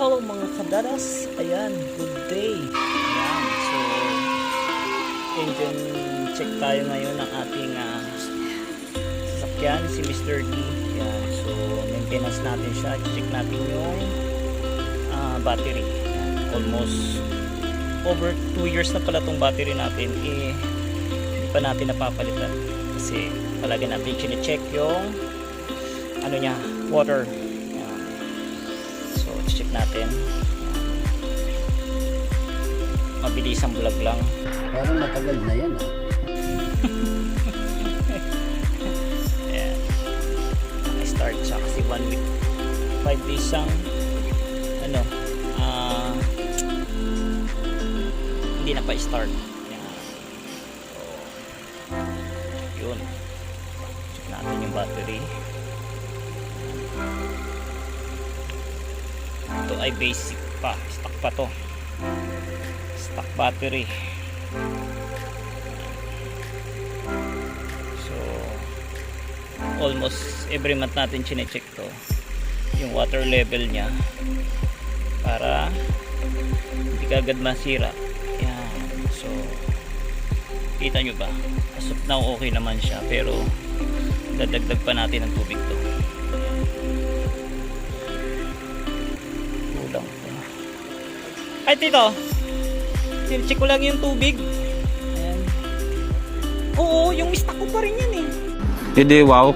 Hello mga kadaras, ayan, good day. Ayan, so engine check tayo ngayon ng ating sasakyan, si Mr. D. Ayan, so maintenance natin siya, check natin yung battery. Ayan, almost over 2 years na pala tong battery natin, hindi pa natin napapalitan kasi palagi natin chine-check yung ano niya, water. Check natin. Mabilis ang vlog lang. Parang matagal na yan Ayan. Naka-start siya kasi 1 week 5 days ang ano hindi na pa start. Ayan. So, yun. Check natin yung battery. Ito ay basic pa, stock pa to, stock battery. So almost every month natin chine-check to yung water level nya para hindi kagad masira. Yan. So kita nyo ba, as of now okay naman siya, pero dadagdag pa natin ng tubig to. Ay tito, check ko lang yung tubig. Ayan. Oo, yung stock ko pa rin yan eh. Hindi, wow.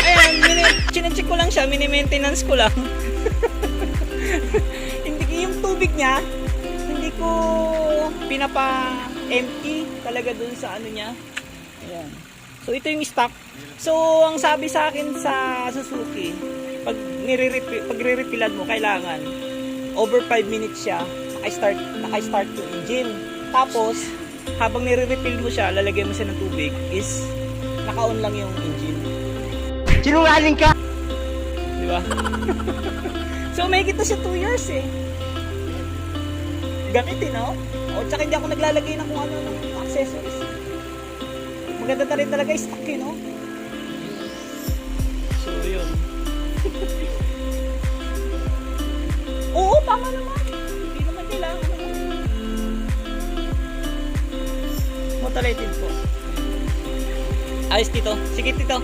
Ayan, check ko lang siya, mini-maintenance ko lang. Hindi yung tubig niya, hindi ko pinapa-empty talaga dun sa ano niya. Ayan. So ito yung stock. So ang sabi sa akin sa Suzuki, pag nire-refillan mo, kailangan over 5 minutes siya naka-start yung engine. Tapos habang nire-refill mo siya, lalagyan mo siya ng tubig, is naka-on lang yung engine. Sinungaling ka! Di ba? So may kita siya 2 years eh. Gamit eh, no? O tsaka hindi ako naglalagay ng kung ano ng accessories. Maganda na rin talaga yung stock eh, no? So yun. Oo, tama naman. Hindi naman kailangan. Motalated po. Ayos dito. Sige dito.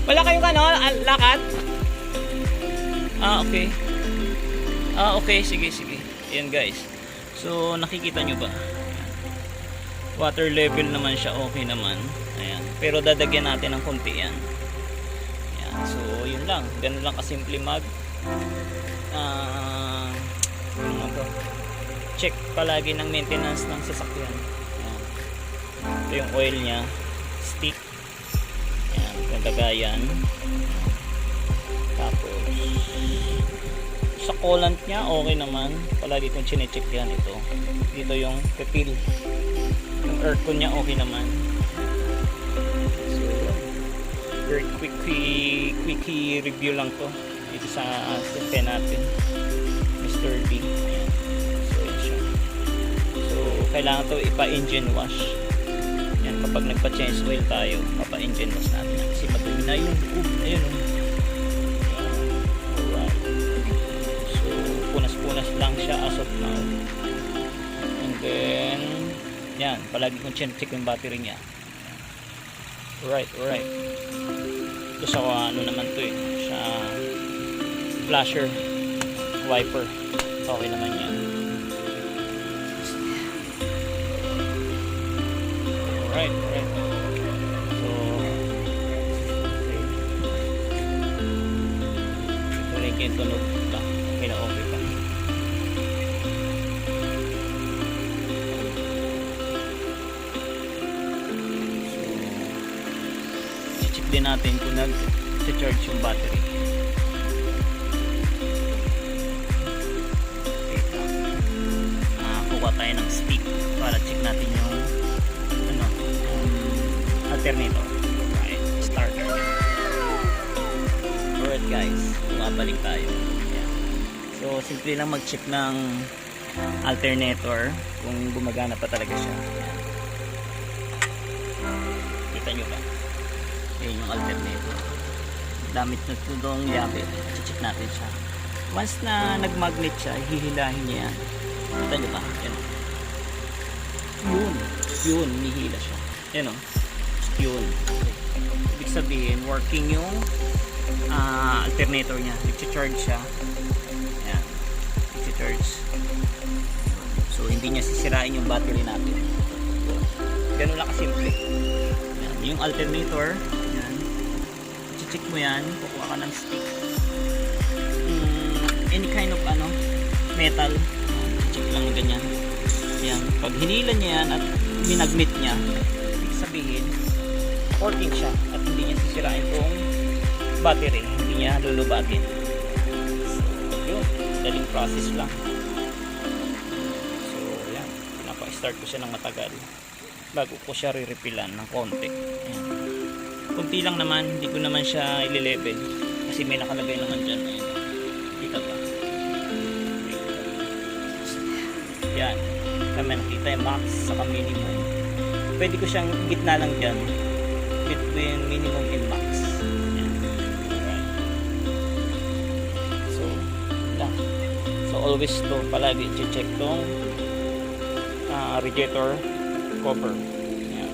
Wala kayong ano, lakad? Okay. Okay. Sige. Ayan guys. So, nakikita nyo ba? Water level naman siya. Okay naman. Ayan. Pero dadagyan natin ng konti yan. Ayan. So, yun lang. Ganun lang kasimple check palagi ng maintenance ng sasakyan. Ayan. Ito yung oil nya, stick. Ayan, kagagayan. Tapos sa coolant nya okay naman, palagi kong chine-check yan. Ito dito yung refill, yung aircon nya okay naman. So very quickie review lang to dito sa sasakyan natin, Mr. D. Ayan. So yun siya. So kailangan to ipa-engine wash. Yan, kapag nagpa-change oil tayo, papa-engine wash natin yan kasi madumi na yung tube. Ayun o. Alright. So punas-punas lang siya as of now. And then yan, palagi kong check yung battery niya. Alright. Ito sa ano naman to eh, sa flasher wiper, okay naman yan. Alright. So tuloy yung tunog pa, okay na okay pa. So check din natin kung nag-charge yung battery. Kuha tayo ng stick para check natin yung alternator. Right, starter. Alright guys, bumabalik tayo. Ayan. So simple lang mag-check ng alternator kung gumagana pa talaga siya. Ayan. Kita nyo ba? Ayan yung alternator. damit na ito doong yabe. Check natin siya. Once na nag-magnet siya, hihilahin niya yan. Kita nyo ba? Yan. Yun, nihila siya. Yan o. Yun. Ibig sabihin, working yung alternator niya. Nag-charge siya. Yan. Nag-charge. So, hindi niya sisirain yung battery natin. Ganun lang kasimple. Yan. Yung alternator, yan. I-check mo yan. Kukuha ka ng stick. Any kind of metal. I-check lang ganyan. Yan. Pag hinila niya yan at minagnet niya, ibig sabihin, working siya at hindi niya sisirain itong battery. Hindi niya lulubatin. So, yun. Daling process lang. So, yan. Napa-start ko siya ng matagal bago ko siya re-refilan ng konti. Ayan. Kunti lang naman, hindi ko naman siya i-level kasi may nakalagay naman dyan. Ayan. Kita ba? Yan. Kami nakita yung max saka minimum. Pwede ko siyang gitna lang dyan between minimum and max. Ayan. Alright. So, lang. So, always to palagi i-check tong radiator cover. Ayan.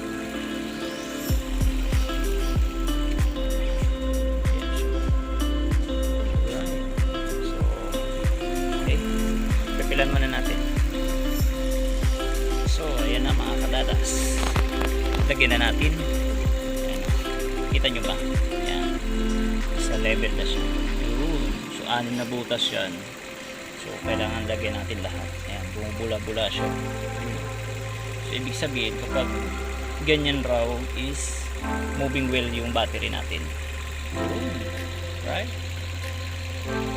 Alright. So, okay. Kapilan muna natin. So, ayan na mga kadadas. Lagyan na natin. Ayan. Kita nyo ba? Ayan. Sa level na siya. Yun. So, 6 na butas yan. So, kailangan lagyan natin lahat. Ayan. Bumubula-bula siya. So, ibig sabihin, kapag ganyan raw is moving well yung battery natin. Right?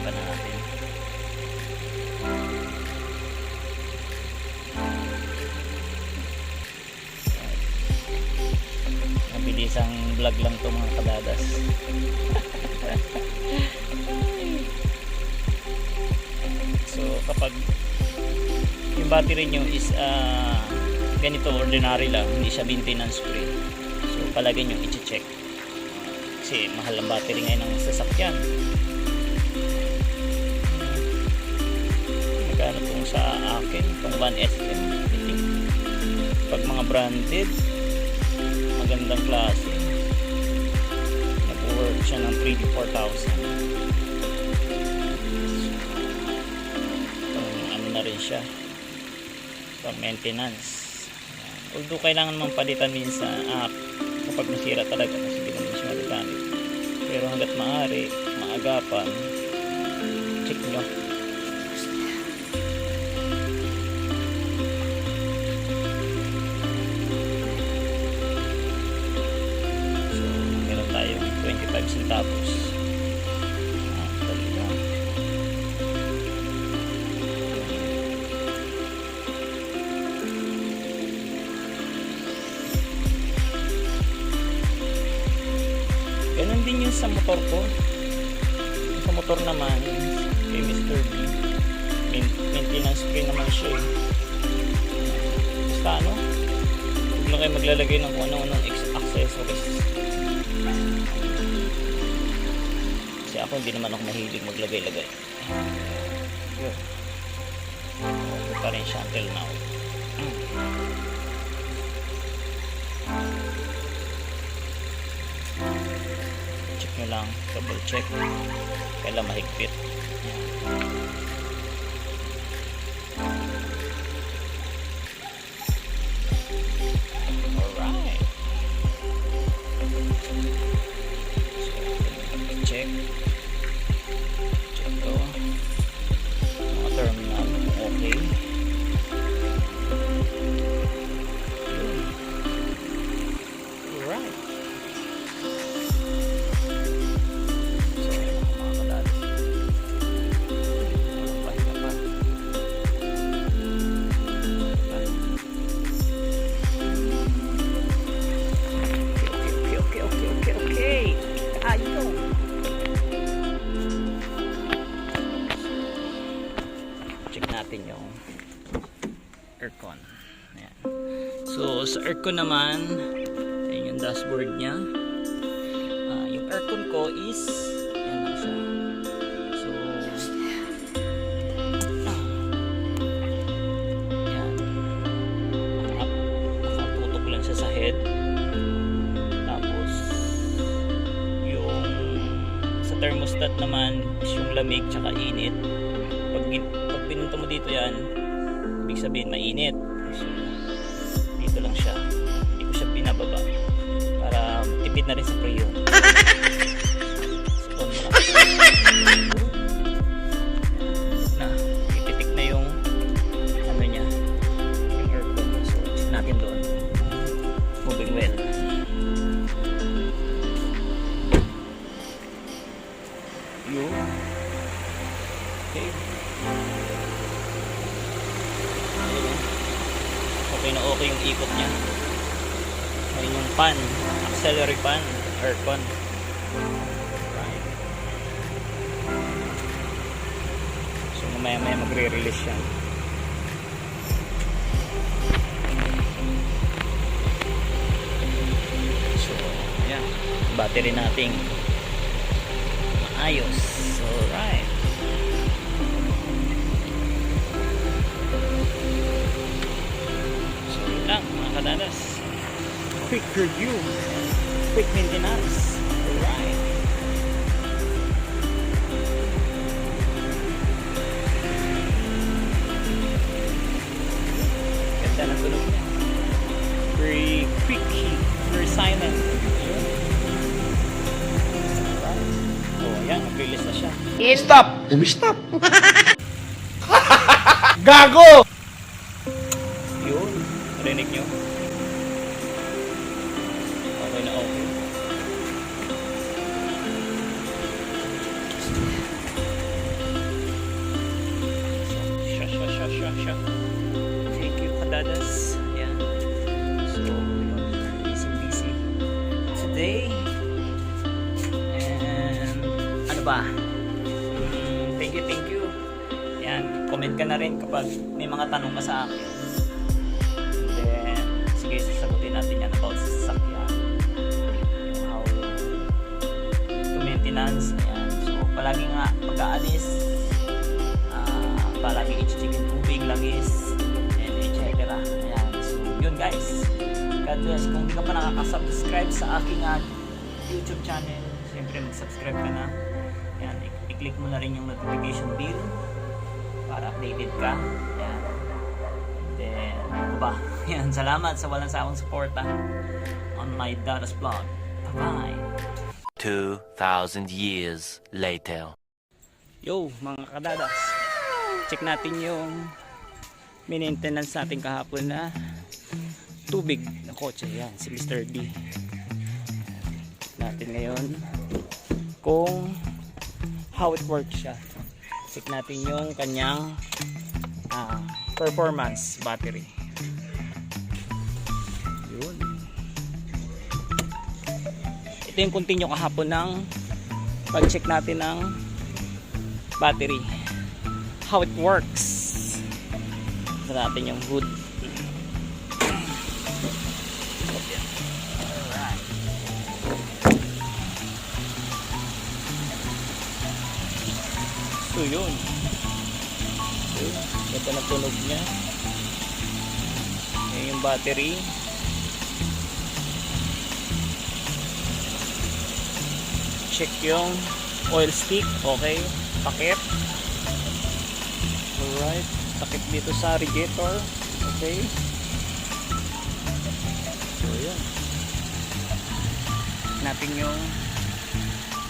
Pa na natin. Mabilisang vlog lang to mga kadadas. So, kapag yung battery nyo is ganito, ordinary lang, hindi siya maintenance free. So, palagi nyo i-check. Kasi mahal ang battery ngayon ng sasakyan. Magkano kung sa akin, itong 1SM, I think. Pag mga branded, magandang klase, nag-work siya ng 3,000 to 4,000. Ano na rin siya, pang maintenance. Although kailangan mong palitan minsan kapag nasira talaga kasi hindi naman siya magagamit. Pero hanggat maaari, maagapan, check nyo. So, meron tayong 25 centavos. Dali lang. Ganun din yung sa motor ko. Sa motor naman, kay Mr. B, maintenance free naman siya eh. Basta huwag lang kayo maglalagay ng kung ano-anong accessories. Kasi ako hindi naman ako mahilig maglagay-lagay. Yun. Ito pa rin siya until now. Check nyo lang, double check kailan mahigpit. Alright, so check to mga terminal, okay. Alright. Check natin yung aircon. Ayan. So sa aircon naman, ayan yung dashboard niya. Yung aircon ko is thermostat naman is yung lamig tsaka init. Pag pinunta mo dito yan, ibig sabihin mainit. So, dito lang siya. Hindi ko siya pinababa para tipid na rin sa preyo. So, on mo lang. Na, ititik na yung ano niya, yung aircon. So, check natin doon. Moving well. Yun. Okay. Okay na okay yung ikot niya. Ayun yung fan, auxiliary fan, aircon. Right. So mamaya magre-release siya. So ayan, battery nating maayos. Alright. So yun lang mga kadadas. Quick review, quick maintenance. Alright. Ganda ng tunog niya. Very quick, very silent. Oh, ayan, nag-release na siya. Stop! Stop! Gago! Yun, rinig nyo. Okay na okay. Siya. Thank you, kadadas. Ayan. So, yun. Busy today. And, ano ba? Thank you. Ayan, comment ka na rin kapag may mga tanong ka sa akin. Then, sige, sasagutin natin yan about sa sasakyan. Yung how to maintenance. Ayan. So, palagi nga pagkaalis, palagi i-check yung tubig, langis, and etc. Ayan. So, yun guys. God bless. Kung hindi ka pa nakaka-subscribe sa aking YouTube channel, siyempre mag-subscribe ka na. Ayan, i-click mo na rin yung notification bell para updated ka. Ayan. Then, ano ba? Ayan, salamat sa walang sawang suporta on my Dadas vlog. Bye-bye! 2,000 years later. Yo, mga kadadas! Check natin yung maintenance natin kahapon na tubig ng kotse. Yan, si Mr. D. Check natin ngayon kung how it works siya. Check natin yung kanyang performance battery. Yun. Ito yung continue kahapon ng pag-check natin ng battery. How it works. Ito natin yung hood. Alright. So yun. Ito na tunog niya. Ayan yung battery. Check yung oil stick. Okay. Takip. Alright, takip dito sa radiator. Okay. So, yun. Natin yung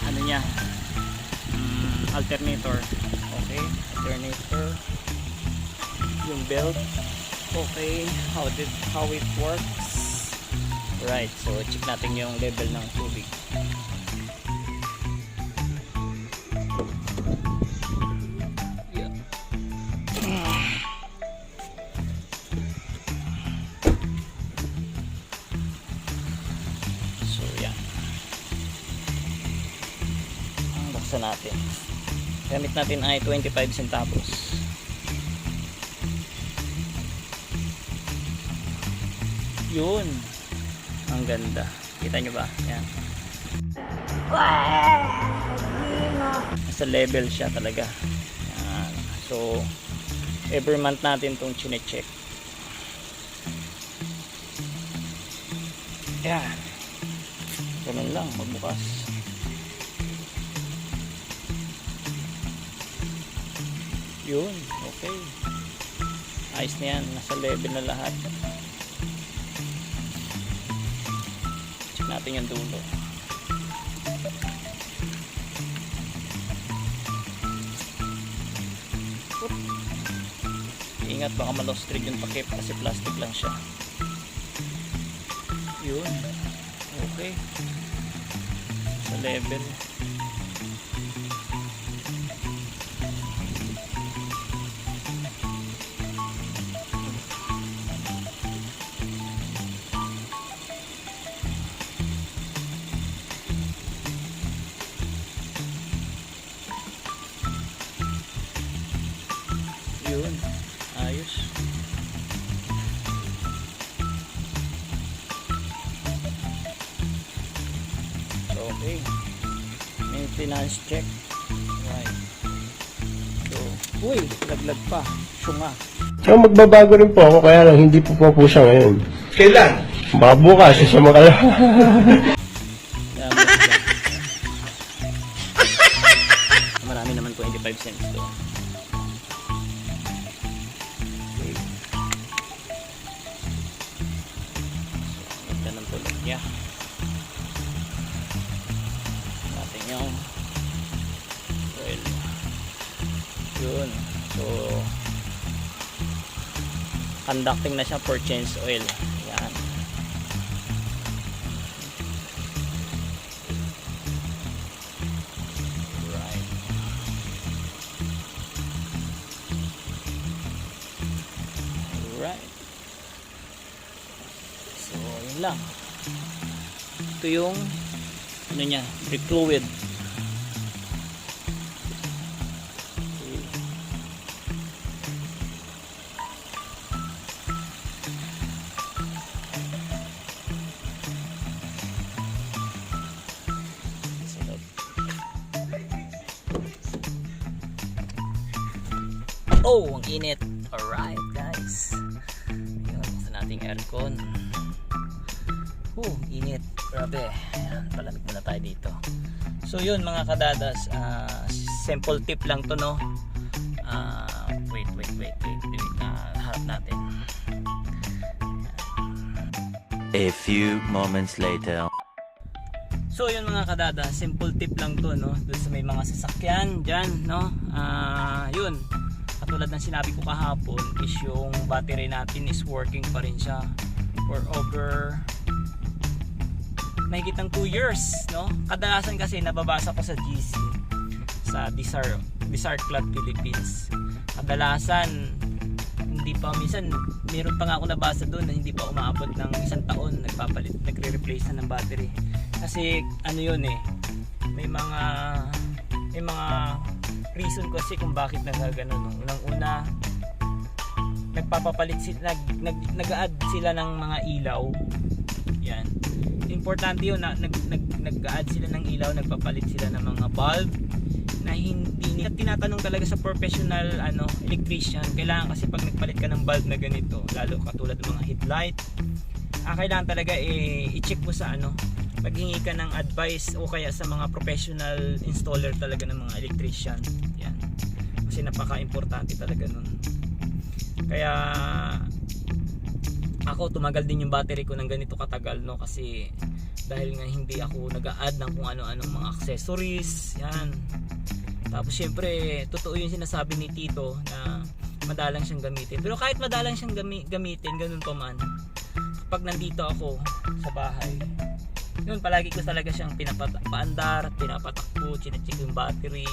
ano niya, alternator. Okay, alternator. Yung belt. Okay, how it works. Right, so check natin yung level ng tubig. Natin. Gamit natin ay 25 centavos. Yun. Ang ganda. Kita nyo ba? Yan. Nasa level siya talaga. Yan. So, every month natin itong chine-check. Yan. Ganun lang. Magbukas. Yun, okay. Ayos na yan, nasa level na lahat. Check natin yung dulo. Ingat, baka ma-lost thread yung takip kasi plastic lang siya. Yun, okay. Sa level. Yun, ayos. So, okay. Maintenance check. Right. So, uy, laglag pa. Syunga. So, magbabago rin po ako, kaya lang hindi po siya ngayon. Kailan? Baka bukas, sa makala. Marami naman 25 cents to. Ganda ng tulog niya. Natin yung oil. Yun. So, conducting na siya for change oil. Yan. Right. Right. So, yun lang. Ito yung ano niya, brake fluid. Oh, ang init. Alright, guys. Ayan, buksan natin yung aircon. Init. Grabe. Ayan, palamig muna tayo dito. So, yun mga kadadas. Simple tip lang to, no? Wait. Harap natin. A few moments later. So yun mga kadada, simple tip lang to, no? Doon sa may mga sasakyan dyan, no? Yun, katulad ng sinabi ko kahapon is yung battery natin is working pa rin siya for over mahigit ng 2 years, no? Kadalasan kasi nababasa ko sa GC, sa Desart Club Philippines, kadalasan hindi pa, minsan meron pa nga ako nabasa doon na hindi pa umaabot ng 1 taon nagre-replace na ng battery. Kasi ano yun eh, may mga reason kasi kung bakit nagagano. Unang-una, nagpapapalit sila, nag-add sila ng mga ilaw. Yan. Importante yun na nag-add sila ng ilaw, nagpapalit sila ng mga bulb na hindi nila tinatanong talaga sa professional electrician. Kailangan kasi pag nagpalit ka ng bulb na ganito, lalo katulad ng mga headlight, kailangan talaga i-check mo sa maghingi ka ng advice o kaya sa mga professional installer talaga ng mga electrician. Yan. Kasi napaka-importante talaga nun. Kaya ako tumagal din yung battery ko ng ganito katagal, no, kasi dahil nga hindi ako nag-a-add ng kung ano-anong mga accessories. Yan. Tapos syempre, totoo yung sinasabi ni Tito na madalang siyang gamitin. Pero kahit madalang siyang gamitin, ganun pa man, kapag nandito ako sa bahay, yun, palagi ko talaga siyang pinapaandar, pinapatakbo, chinecheck yung battery,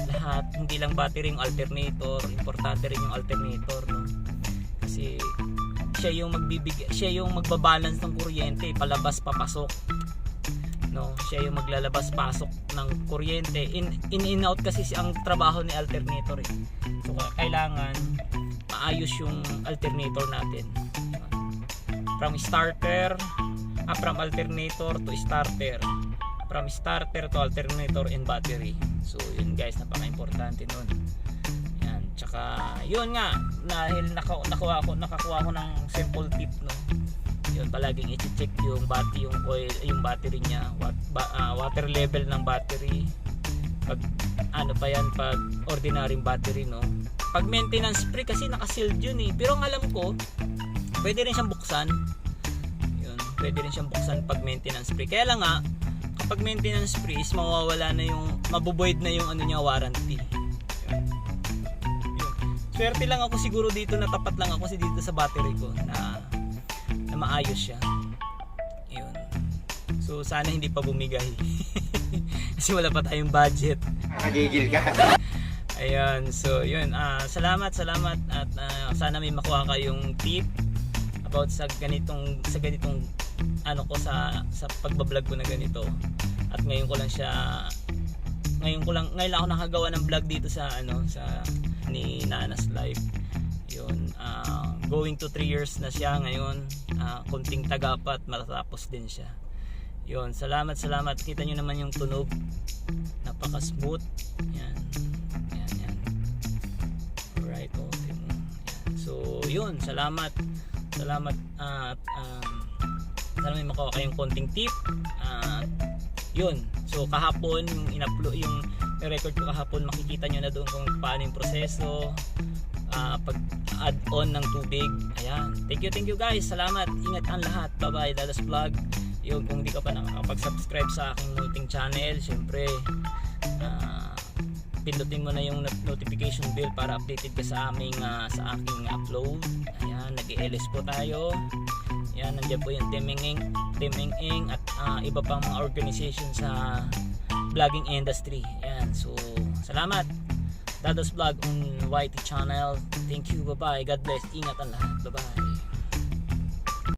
lahat. Hindi lang battery, yung alternator, importante rin yung alternator, no? Kasi siya yung magbabalance ng kuryente, palabas papasok, no? Siya yung maglalabas pasok ng kuryente, in out kasi ang trabaho ni alternator eh. So kailangan maayos yung alternator natin, from alternator to starter, from starter to alternator and battery. So yun guys, napaka-importante nun. Yan, tsaka yun nga, dahil nakakuha ko ng simple tip, no. Yun, palaging i-check yung oil, yung battery niya, water level ng battery, pag ano pa yan, pag ordinary battery, no? Pag maintenance free kasi naka-sealed yun eh. Pero ang alam ko, pwede rin siyang buksan. Yun, pwede rin siyang buksan pag maintenance free. Kaya lang nga, kapag maintenance free is mawawala na yung, mabuboid na yung ano niya, warranty. Yun. Swerte lang ako siguro dito, natapat lang ako dito sa battery ko na maayos siya. Yun. So sana hindi pa bumigay. Kasi wala pa tayong budget. Nakagigil ka. Ayan, so yun, salamat at sana may makuha kayong tip about sa ganitong ano ko sa pagbablog ko na ganito. At ngayon lang ako nakagawa ng vlog dito sa sa ni Nana's Life. Yun, going to 3 years na siya ngayon. Konting tagapat matatapos din siya. Yun, salamat. Kita nyo naman yung tunog. Napaka smooth. Yan. Alright, okay mo. Yan. So, yun, salamat at sana may makuha kayong konting tip. Yun. So, kahapon yung record ko kahapon, makikita nyo na doon kung paano yung proseso. Pag add on ng tubig. Ayan. Thank you guys. Salamat. Ingat ang lahat. Bye-bye. Dadas Vlog. Yun, kung di ka pa nakakapag-subscribe sa aking multing channel, syempre pindutin mo na yung notification bell para updated ka sa aking upload. Ayan, nag-LS po tayo. Ayan, nandiyan po yung Team Ing at iba pang mga organization sa vlogging industry. Ayan, so salamat. Dadas Vlog on YT channel. Thank you, bye-bye. God bless. Ingat ang lahat. Bye-bye.